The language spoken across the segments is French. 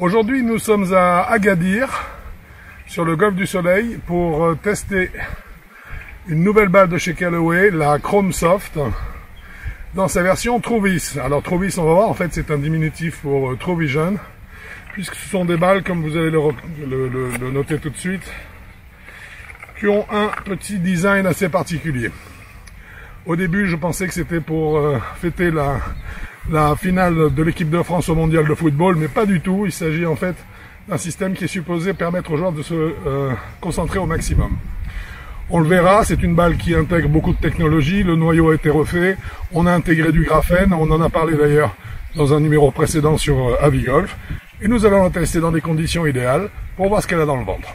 Aujourd'hui, nous sommes à Agadir, sur le golfe du Soleil, pour tester une nouvelle balle de chez Callaway, la Chrome Soft, dans sa version TrueVis. Alors TrueVis, on va voir, en fait c'est un diminutif pour True Vision, puisque ce sont des balles, comme vous allez le noter tout de suite, qui ont un petit design assez particulier. Au début, je pensais que c'était pour fêter la finale de l'équipe de France au mondial de football, mais pas du tout. Il s'agit en fait d'un système qui est supposé permettre aux joueurs de se concentrer au maximum. On le verra, c'est une balle qui intègre beaucoup de technologie, le noyau a été refait, on a intégré du graphène, on en a parlé d'ailleurs dans un numéro précédent sur Avigolf, et nous allons la tester dans des conditions idéales pour voir ce qu'elle a dans le ventre.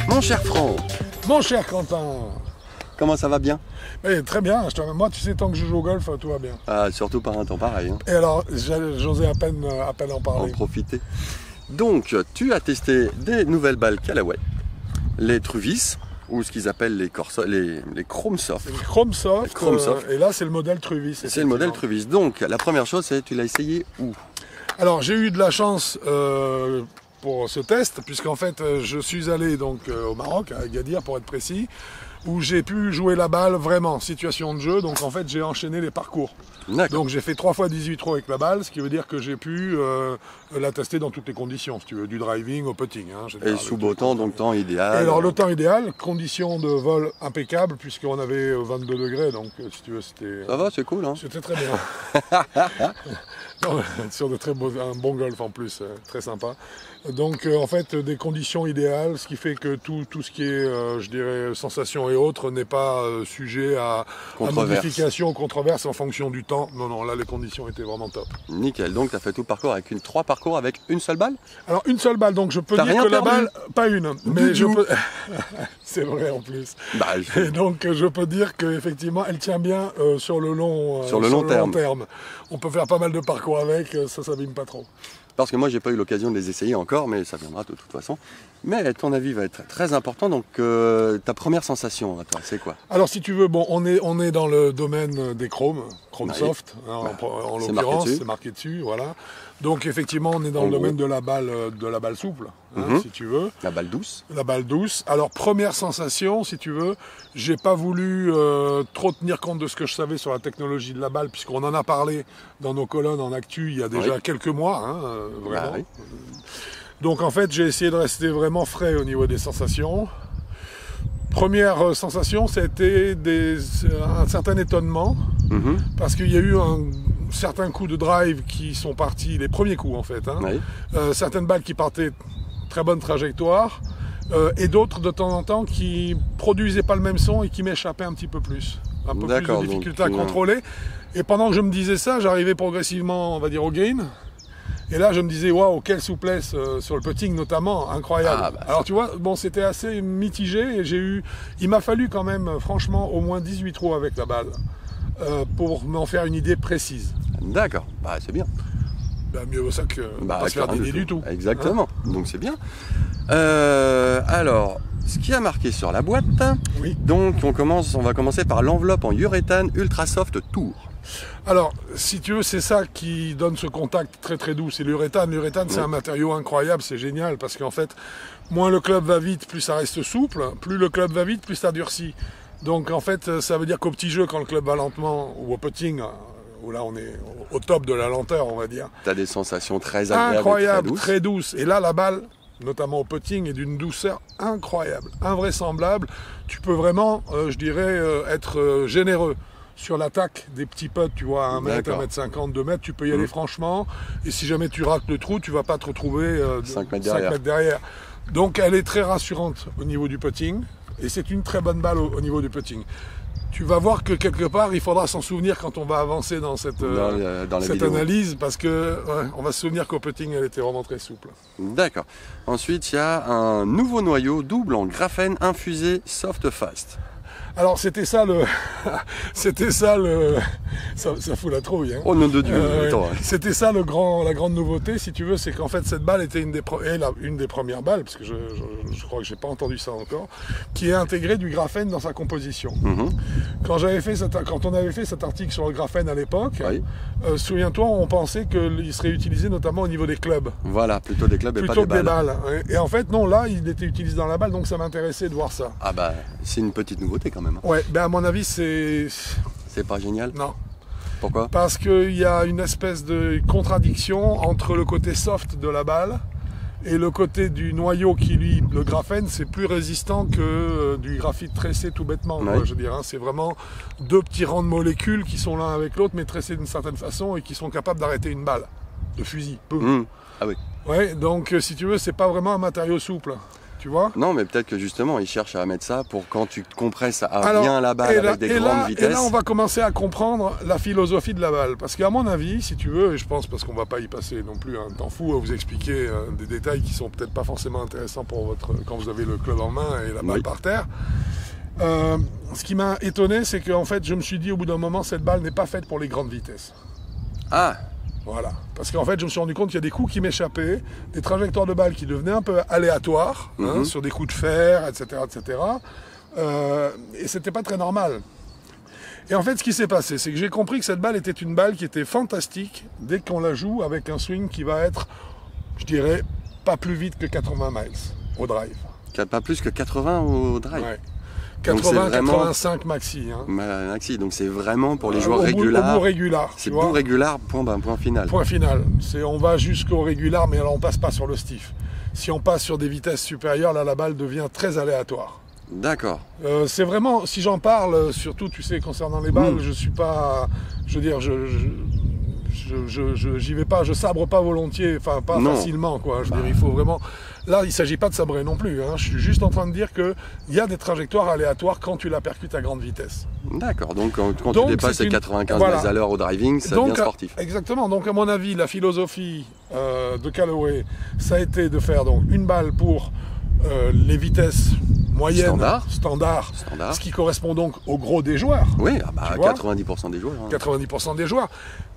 Mon cher Franck, Mon cher Quentin, comment ça va bien? très bien, moi tu sais, tant que je joue au golf, tout va bien. Ah, surtout par un temps pareil. Hein. Et alors, j'osais à peine en parler. En profiter. Donc, tu as testé des nouvelles balles Callaway, les TrueVis, ou ce qu'ils appellent les Chrome Soft. Les Chrome Soft, Chrome Soft. Et là c'est le modèle TrueVis. C'est le modèle TrueVis. Donc, la première chose, c'est tu l'as essayé où? Alors, j'ai eu de la chance pour ce test, puisqu'en fait, je suis allé donc au Maroc, à Agadir pour être précis, où j'ai pu jouer la balle vraiment, situation de jeu, donc en fait j'ai enchaîné les parcours. Donc j'ai fait 3 fois 18 trous avec la balle, ce qui veut dire que j'ai pu la tester dans toutes les conditions, si tu veux, du driving au putting. Hein, et sous beau temps, donc temps idéal. Et alors le temps idéal, conditions de vol impeccables, puisqu'on avait 22 degrés, donc si tu veux c'était... Ça va, c'est cool, hein? C'était très bien. Non, sur un bon golf en plus, très sympa. Donc en fait des conditions idéales, ce qui fait que tout ce qui est, je dirais, sensations et autres n'est pas sujet à modification, controverse en fonction du temps. Non, là les conditions étaient vraiment top. Nickel, donc tu as fait tout le parcours avec 3 parcours avec une seule balle? Alors une seule balle, donc je peux dire que la balle, pas une, mais je peux... C'est vrai en plus. Et donc je peux dire qu'effectivement elle tient bien sur le long terme. On peut faire pas mal de parcours avec, ça s'abîme pas trop. Parce que moi, j'ai pas eu l'occasion de les essayer encore, mais ça viendra de toute façon. Mais ton avis va être très important. Donc, ta première sensation, à toi, c'est quoi? Alors, si tu veux, bon, on est dans le domaine des Chrome Soft, hein, en l'occurrence, c'est marqué dessus, voilà. Donc, effectivement, on est dans le domaine de la balle souple, hein, si tu veux. La balle douce. La balle douce. Alors, première sensation, si tu veux, j'ai pas voulu trop tenir compte de ce que je savais sur la technologie de la balle, puisqu'on en a parlé dans nos colonnes en actu il y a déjà quelques mois, hein, vraiment. Donc, en fait, j'ai essayé de rester vraiment frais au niveau des sensations. Première sensation, c'était un certain étonnement, parce qu'il y a eu un certain coup de drive qui sont partis, les premiers coups en fait, hein. Certaines balles qui partaient très bonne trajectoire, et d'autres de temps en temps qui produisaient pas le même son et qui m'échappaient un petit peu plus. Un peu plus de difficulté à contrôler. Et pendant que je me disais ça, j'arrivais progressivement, on va dire, au gain. Et là, je me disais, waouh, quelle souplesse sur le putting notamment, incroyable. Alors tu vois, bon, c'était assez mitigé et il m'a fallu quand même, franchement, au moins 18 trous avec la balle pour m'en faire une idée précise. D'accord, c'est bien. Mieux vaut ça que pas se faire d'idée du tout. Exactement, donc c'est bien. Alors, ce qui a marqué sur la boîte, donc on va commencer par l'enveloppe en uréthane Ultra Soft Tour. Alors, si tu veux, c'est ça qui donne ce contact très très doux, c'est l'uréthane. L'uréthane, c'est un matériau incroyable, c'est génial, parce qu'en fait, moins le club va vite, plus ça reste souple, plus le club va vite, plus ça durcit. Donc en fait, ça veut dire qu'au petit jeu, quand le club va lentement, ou au putting, où là on est au top de la lenteur, on va dire. Tu as des sensations très agréables, incroyables, très douces. Et là, la balle, notamment au putting, est d'une douceur incroyable, invraisemblable. Tu peux vraiment, je dirais, être généreux sur l'attaque des petits putts, tu vois, à 1 mètre, 1 mètre 50, 2 mètres, tu peux y aller franchement. Et si jamais tu rates le trou, tu vas pas te retrouver 5 mètres 5 mètres derrière. Donc elle est très rassurante au niveau du putting. Et c'est une très bonne balle au niveau du putting. Tu vas voir que quelque part, il faudra s'en souvenir quand on va avancer dans cette analyse, parce que on va se souvenir qu'au putting, elle était vraiment très souple. D'accord. Ensuite, il y a un nouveau noyau double en graphène infusé soft fast. Alors c'était ça ça fout la trouille. Hein. Oh nom de Dieu. C'était ça la grande nouveauté, si tu veux, c'est qu'en fait cette balle était une des premières balles, parce que je crois que j'ai pas entendu ça encore, qui est intégrée du graphène dans sa composition. Quand on avait fait cet article sur le graphène à l'époque, souviens-toi, on pensait qu'il serait utilisé notamment au niveau des clubs. Voilà, plutôt des clubs et pas des balles. Et en fait non, là il était utilisé dans la balle, donc ça m'intéressait de voir ça. Ah bah c'est une petite nouveauté quand même. Ouais, ben à mon avis c'est pas génial. Non. Pourquoi? Parce qu'il y a une espèce de contradiction entre le côté soft de la balle et le côté du noyau qui, lui, le graphène, c'est plus résistant que du graphite tressé tout bêtement. Ouais. Je veux dire, hein, c'est vraiment deux petits rangs de molécules qui sont l'un avec l'autre, mais tressés d'une certaine façon et qui sont capables d'arrêter une balle de fusil. Ah oui. Ouais, donc si tu veux, c'est pas vraiment un matériau souple. Tu vois? Non, mais peut-être que justement, ils cherchent à mettre ça pour quand tu compresses bien la balle avec des grandes vitesses. Et là, on va commencer à comprendre la philosophie de la balle. Parce qu'à mon avis, si tu veux, et je pense parce qu'on va pas y passer non plus un temps fou à vous expliquer des détails qui sont peut-être pas forcément intéressants pour quand vous avez le club en main et la balle par terre. Ce qui m'a étonné, c'est qu'en fait, je me suis dit au bout d'un moment, cette balle n'est pas faite pour les grandes vitesses. Ah! Voilà, parce qu'en fait je me suis rendu compte qu'il y a des coups qui m'échappaient, des trajectoires de balles qui devenaient un peu aléatoires, sur des coups de fer, etc. Et c'était pas très normal. Et en fait ce qui s'est passé, c'est que j'ai compris que cette balle était une balle qui était fantastique dès qu'on la joue avec un swing qui va être, je dirais, pas plus vite que 80 miles au drive. Pas plus que 80 au drive? Ouais. 80-85 maxi. Maxi, donc c'est vraiment pour les joueurs régulars. Au bout régular. C'est bout régular, point final. Point final. On va jusqu'au régular, mais alors on passe pas sur le stiff. Si on passe sur des vitesses supérieures, là la balle devient très aléatoire. D'accord. C'est vraiment, si j'en parle, surtout tu sais concernant les balles, je suis pas, je veux dire, j'y vais pas, je sabre pas volontiers, enfin pas facilement quoi. Je veux dire, il faut vraiment. Là, il ne s'agit pas de sabrer non plus. Hein. Je suis juste en train de dire qu'il y a des trajectoires aléatoires quand tu la percutes à grande vitesse. D'accord. Donc quand tu dépasses les 95 miles à l'heure au driving, ça devient sportif. Exactement. Donc à mon avis, la philosophie de Callaway, ça a été de faire donc une balle pour les vitesses moyennes, standard, ce qui correspond donc au gros des joueurs. Oui, 90% des joueurs. 90% des joueurs.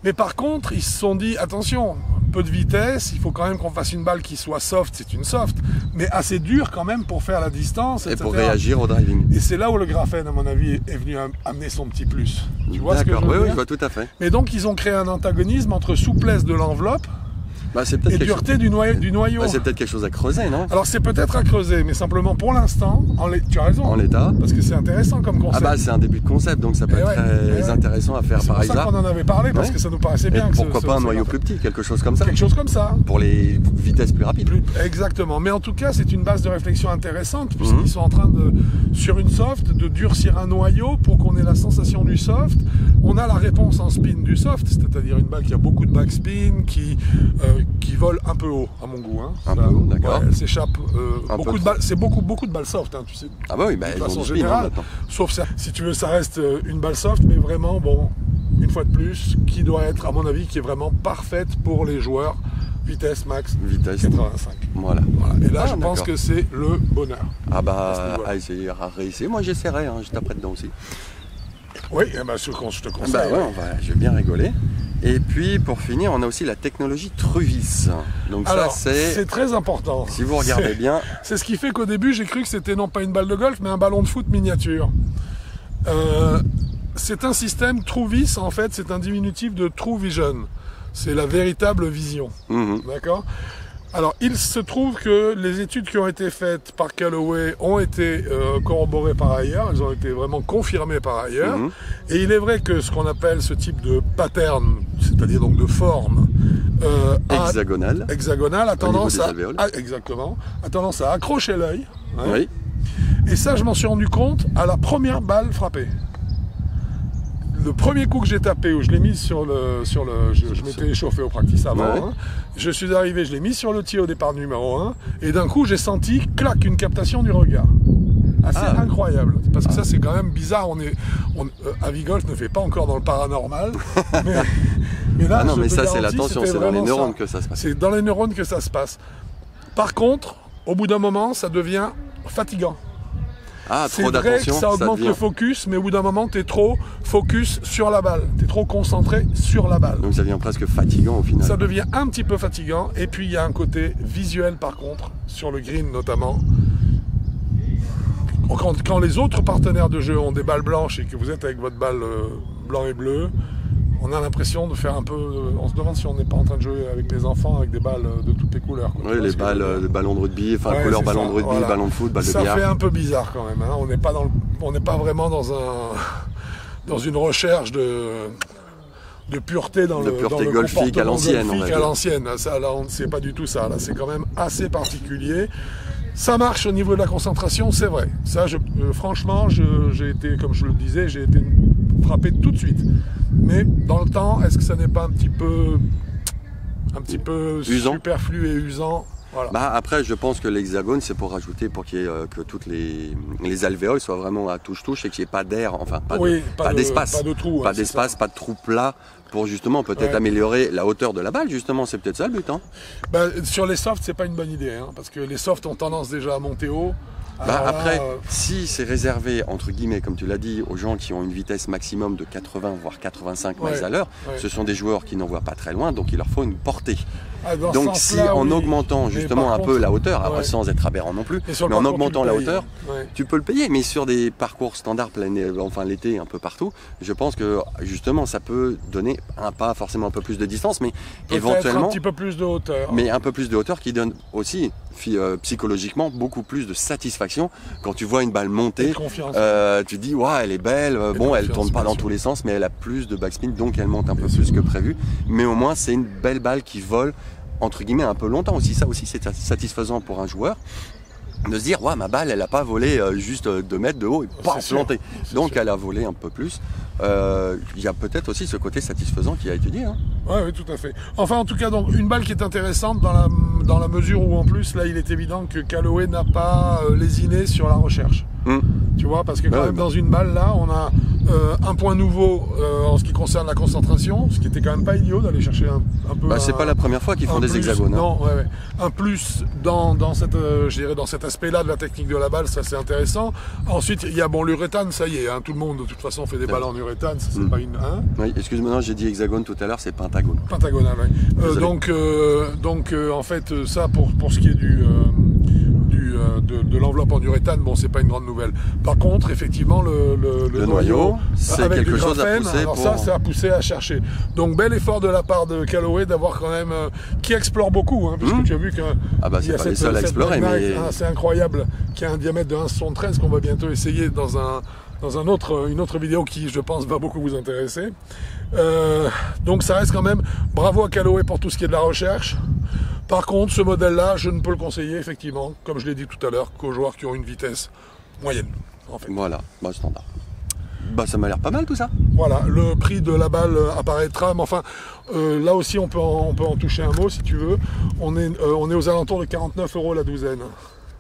Mais par contre, ils se sont dit, attention, peu de vitesse, il faut quand même qu'on fasse une balle qui soit soft, c'est une soft, mais assez dure quand même pour faire la distance, etc. Et pour réagir au driving. Et c'est là où le graphène, à mon avis, est venu amener son petit plus. Tu vois ce que je veux dire ? Oui, je vois tout à fait. Mais donc, ils ont créé un antagonisme entre souplesse de l'enveloppe et dureté du noyau. C'est peut-être quelque chose à creuser, non? Alors c'est peut-être à creuser, mais simplement pour l'instant, tu as raison. En l'état. Parce que c'est intéressant comme concept. C'est un début de concept, donc ça peut être très intéressant à faire par exemple. C'est pour ça qu'on en avait parlé, parce que ça nous paraissait bien. Pourquoi pas un noyau plus petit, quelque chose comme ça? Quelque chose comme ça. Pour les vitesses plus rapides. Exactement. Mais en tout cas, c'est une base de réflexion intéressante, puisqu'ils sont en train sur une soft, de durcir un noyau pour qu'on ait la sensation du soft. On a la réponse en spin du soft, c'est-à-dire une balle qui a beaucoup de backspin, qui vole un peu haut, à mon goût. Un peu haut, d'accord. Elle s'échappe. C'est beaucoup de balles soft, tu sais. Ah bah oui, de façon générale. Sauf ça, si tu veux, ça reste une balle soft, mais vraiment, une fois de plus, qui doit être, à mon avis, qui est vraiment parfaite pour les joueurs. Vitesse max, 85. Voilà. Et là, je pense que c'est le bonheur. À essayer, à réessayer. Moi, j'essaierai, je taperai dedans aussi. Oui, je te conseille. Je vais bien rigoler. Et puis, pour finir, on a aussi la technologie Truvis. Donc alors, ça, c'est très important. Si vous regardez bien... C'est ce qui fait qu'au début, j'ai cru que c'était non pas une balle de golf, mais un ballon de foot miniature. C'est un système Truvis, en fait, c'est un diminutif de True Vision. C'est la véritable vision. D'accord ? Alors, il se trouve que les études qui ont été faites par Callaway ont été corroborées par ailleurs, elles ont été vraiment confirmées par ailleurs. Et il est vrai que ce qu'on appelle ce type de pattern, c'est-à-dire donc de forme hexagonale, a tendance a tendance à accrocher l'œil. Oui. Et ça, je m'en suis rendu compte à la première balle frappée. le premier coup que j'ai tapé, où je l'ai mis sur le... je m'étais échauffé au practice avant, Ouais. hein, je suis arrivé, je l'ai mis sur le tir au départ numéro 1, et d'un coup j'ai senti, clac, une captation du regard. Assez incroyable, parce que ça c'est quand même bizarre, Avigolf ne fait pas encore dans le paranormal, mais là, Ah non, je mais te ça c'est garantis, l'attention, c'était c'est dans les vraiment neurones ça. que ça se passe. C'est dans les neurones que ça se passe. Par contre, au bout d'un moment, ça devient fatigant. Ah, C'est trop vrai que d'attention, ça augmente devient... le focus, mais au bout d'un moment, tu es trop focus sur la balle. Tu es trop concentré sur la balle. Donc ça devient presque fatigant au final. Ça devient un petit peu fatigant. Et puis, il y a un côté visuel, par contre, sur le green notamment. Quand les autres partenaires de jeu ont des balles blanches et que vous êtes avec votre balle blanc et bleu, on a l'impression de faire un peu... on se demande si on n'est pas en train de jouer avec des enfants avec des balles de toutes les couleurs. Quoi. Oui, les ballons de rugby, enfin Ouais, couleur c'est ballon ça, de rugby, voilà. ballon de foot, balle de Ça billard. fait un peu bizarre quand même. Hein. On n'est pas vraiment dans une recherche de pureté dans le golfique à comportement l'ancienne. golfique à l'ancienne. Ça, là, c'est pas du tout ça. Là, c'est quand même assez particulier. Ça marche au niveau de la concentration, c'est vrai. Ça, franchement, j'ai été, comme je le disais, j'ai été frappé tout de suite. Mais dans le temps, est-ce que ça n'est pas un petit peu Usant. superflu et usant? Voilà. Bah après, je pense que l'hexagone, c'est pour rajouter, pour qu'il y ait, que toutes les alvéoles soient vraiment à touche-touche et qu'il n'y ait pas d'air, enfin pas d'espace, pas de trou, pas hein, d'espace, pas de trou plat, pour justement peut-être Ouais. améliorer la hauteur de la balle, justement, c'est peut-être ça le but. Hein. Bah, sur les softs, c'est pas une bonne idée, hein, parce que les softs ont tendance déjà à monter haut. Bah Alors là, après, si c'est réservé, entre guillemets, comme tu l'as dit, aux gens qui ont une vitesse maximum de 80 voire 85 miles à l'heure, ouais. ce sont des joueurs qui n'en voient pas très loin, donc il leur faut une portée. dans ce Donc si sens-là, en oui. augmentant Mais justement par un contre, peu la hauteur, ouais. sans être aberrant non plus, Et sur le mais en parcours, augmentant tu la le payes, hauteur, ouais. tu peux le payer, mais sur des parcours standards enfin l'été un peu partout, je pense que justement ça peut donner pas forcément un peu plus de distance, mais Peut-être éventuellement un petit peu plus de hauteur. mais un peu plus de hauteur qui donne aussi psychologiquement beaucoup plus de satisfaction quand tu vois une balle Et monter. de confiance. Tu te dis ouais, elle est belle, bon elle tourne pas dans tous les sens, mais elle a plus de backspin, donc elle monte un peu plus que prévu, mais au moins c'est une belle balle qui vole entre guillemets un peu longtemps aussi. Ça aussi c'est satisfaisant pour un joueur de se dire ouais, ma balle elle a pas volé juste 2 mètres de haut et pas planté, donc elle a volé un peu plus. Il y a peut-être aussi ce côté satisfaisant qui a étudié. Hein. Oui, tout à fait. Enfin, en tout cas, donc une balle qui est intéressante dans la mesure où, en plus, là, il est évident que Callaway n'a pas lésiné sur la recherche. Tu vois, parce que quand même, dans une balle, là, on a un point nouveau en ce qui concerne la concentration, ce qui était quand même pas idiot d'aller chercher un peu... c'est pas la première fois qu'ils font des hexagones. Hein. Non, ouais. Un plus dans je dirais, dans cet aspect-là de la technique de la balle, ça c'est intéressant. Ensuite, il y a l'uréthane, ça y est, hein, tout le monde de toute façon fait des balles en uréthane, ça c'est pas une... Hein. Oui, excuse-moi, non, j'ai dit hexagone tout à l'heure, c'est pentagone. Pentagonal, oui. Donc en fait, ça pour ce qui est de l'enveloppe en uréthane, bon, c'est pas une grande nouvelle. Par contre, effectivement, le noyau, c'est avec quelque du chose graphène, à pousser. alors ça, c'est à pousser à chercher. Donc, bel effort de la part de Callaway d'avoir quand même, qui explore beaucoup, hein, puisque tu as vu qu'il c'est pas les seuls à explorer, mais c'est incroyable, qui a un diamètre de 1,73 qu'on va bientôt essayer dans une autre vidéo qui, je pense, va beaucoup vous intéresser. Donc ça reste quand même, bravo à Callaway pour tout ce qui est de la recherche. Par contre, ce modèle-là, je ne peux le conseiller, effectivement, comme je l'ai dit tout à l'heure, qu'aux joueurs qui ont une vitesse moyenne, en fait. Voilà, standard. Ça m'a l'air pas mal tout ça. Voilà, le prix de la balle apparaîtra, mais enfin, là aussi on peut en toucher un mot si tu veux. On est aux alentours de 49 € la douzaine.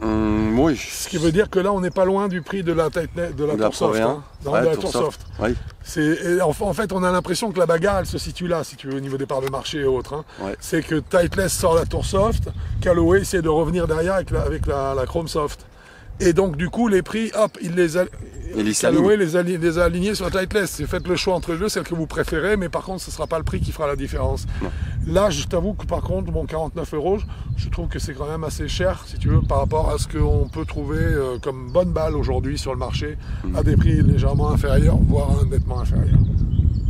Oui. Ce qui veut dire que là, on n'est pas loin du prix de la Tour Soft. Hein, de la Tour Soft. Oui. En fait, on a l'impression que la bagarre, elle se situe là, si tu veux, au niveau des parts de marché et autres. Hein. Ouais. C'est que Titleist sort la Tour Soft, Callaway essaie de revenir derrière avec la Chrome Soft. Et donc, du coup, les prix, hop, Callaway les a alignés sur la Titleist. Faites le choix entre les deux, celle que vous préférez, mais par contre, ce ne sera pas le prix qui fera la différence. Non. Là, je t'avoue que par contre, 49 €, je trouve que c'est quand même assez cher, si tu veux, par rapport à ce qu'on peut trouver comme bonne balle aujourd'hui sur le marché, à des prix légèrement inférieurs, voire nettement inférieurs.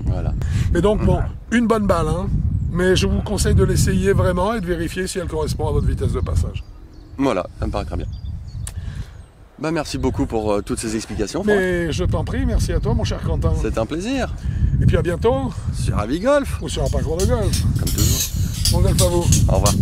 Voilà. Mais donc, bon, une bonne balle, hein, mais je vous conseille de l'essayer vraiment et de vérifier si elle correspond à votre vitesse de passage. Voilà, ça me paraît très bien. Merci beaucoup pour toutes ces explications. Mais je t'en prie, merci à toi mon cher Quentin. C'est un plaisir. Et puis à bientôt. Sur Avigolf. Ou sur un parcours de golf. Comme toujours. Bon golf à vous. Au revoir.